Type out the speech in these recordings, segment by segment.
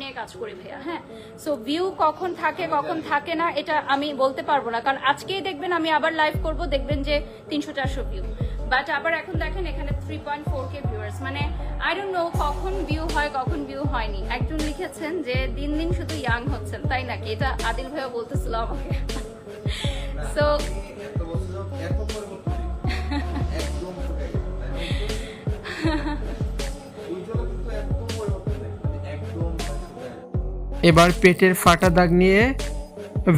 নিয়ে কাজ করি ভাইয়া। হ্যাঁ, সো ভিউ কখন থাকে কখন থাকে না এটা আমি বলতে পারবো না, কারণ আজকেই দেখবেন আমি আবার লাইভ করব, দেখবেন যে 300-400 ভিউ, বাট আবার এখন দেখেন এখানে 3.4K ভিউয়ার্স, মানে আই ডোন্ট নো কখন ভিউ হয় কখন ভিউ হয়নি। একজন লিখেছেন যে দিন দিন শুধু ইয়াং হচ্ছেন, তাই নাকি? এটা আদিল ভাইয়া বলতেছিল আমাকে। সো এবার পেটের ফাটা দাগ নিয়ে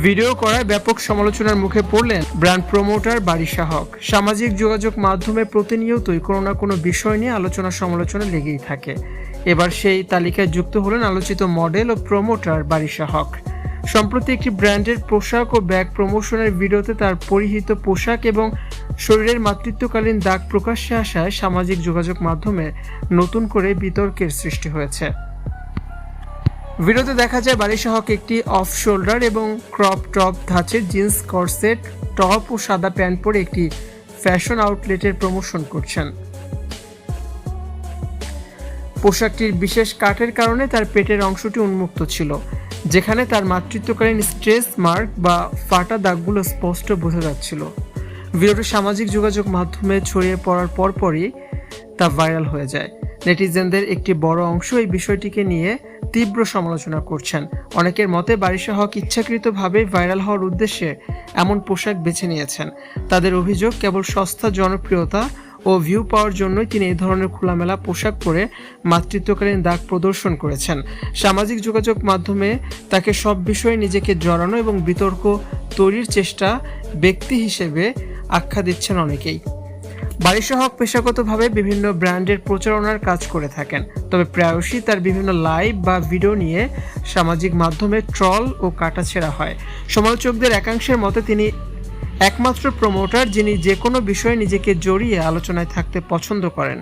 ভিডিও করায় ব্যাপক সমালোচনার মুখে পড়লেন ব্র্যান্ড প্রমোটার বারিশা হক। সামাজিক যোগাযোগ মাধ্যমে প্রতিনিয়তই কোনো না কোনো বিষয় নিয়ে আলোচনা সমালোচনা লেগেই থাকে। এবার সেই তালিকায় যুক্ত হলেন আলোচিত মডেল ও প্রমোটার বারিশা হক। সম্প্রতি একটি ব্র্যান্ডের পোশাক ও ব্যাগ প্রমোশনের ভিডিওতে তার পরিহিত পোশাক এবং শরীরের মাতৃত্বকালীন দাগ প্রকাশ্যে আসায় সামাজিক যোগাযোগ মাধ্যমে নতুন করে বিতর্কের সৃষ্টি হয়েছে। ভিডিওতে দেখা যায় বারিশা হক একটি অফ শোল্ডার এবং ক্রপ টপ ধাঁচের জিন্স কর্সেট টপ ও সাদা প্যান্ট পরে একটি ফ্যাশন আউটলেটের প্রমোশন করছেন। পোশাকটির বিশেষ কাটের কারণে তার পেটের অংশটি উন্মুক্ত ছিল, যেখানে তার মাতৃত্বকালীন স্ট্রেস মার্ক বা ফাটা দাগগুলো স্পষ্ট বোঝা যাচ্ছিল। ভিডিওটি সামাজিক যোগাযোগ মাধ্যমে ছড়িয়ে পড়ার পরপরই তা ভাইরাল হয়ে যায়। নেটিজেনদের একটি বড় অংশ এই বিষয়টিকে নিয়ে তীব্র সমালোচনা করছেন। অনেকের মতে বারিশা হক ইচ্ছাকৃতভাবে ভাইরাল হওয়ার উদ্দেশ্যে এমন পোশাক বেছে নিয়েছেন। তাদের অভিযোগ, কেবল সস্তা জনপ্রিয়তা ও ভিউ পাওয়ার জন্যই তিনি এই ধরনের খোলামেলা পোশাক পরে মাতৃত্বকালীন দাগ প্রদর্শন করেছেন। সামাজিক যোগাযোগ মাধ্যমে তাকে সব বিষয়ে নিজেকে জড়ানো এবং বিতর্ক তৈরির চেষ্টা ব্যক্তি হিসেবে আখ্যা দিচ্ছেন অনেকেই। বারিশা হক পেশাগতভাবে বিভিন্ন ব্র্যান্ডের প্রচারণার কাজ করে থাকেন, তবে প্রায়শই তার বিভিন্ন লাইভ বা ভিডিও নিয়ে সামাজিক মাধ্যমে ট্রল ও কাটাছেঁড়া হয়। সমালোচকদের একাংশের মতে তিনি একমাত্র প্রমোটার যিনি যে কোনো বিষয়ে নিজেকে জড়িয়ে আলোচনায় থাকতে পছন্দ করেন।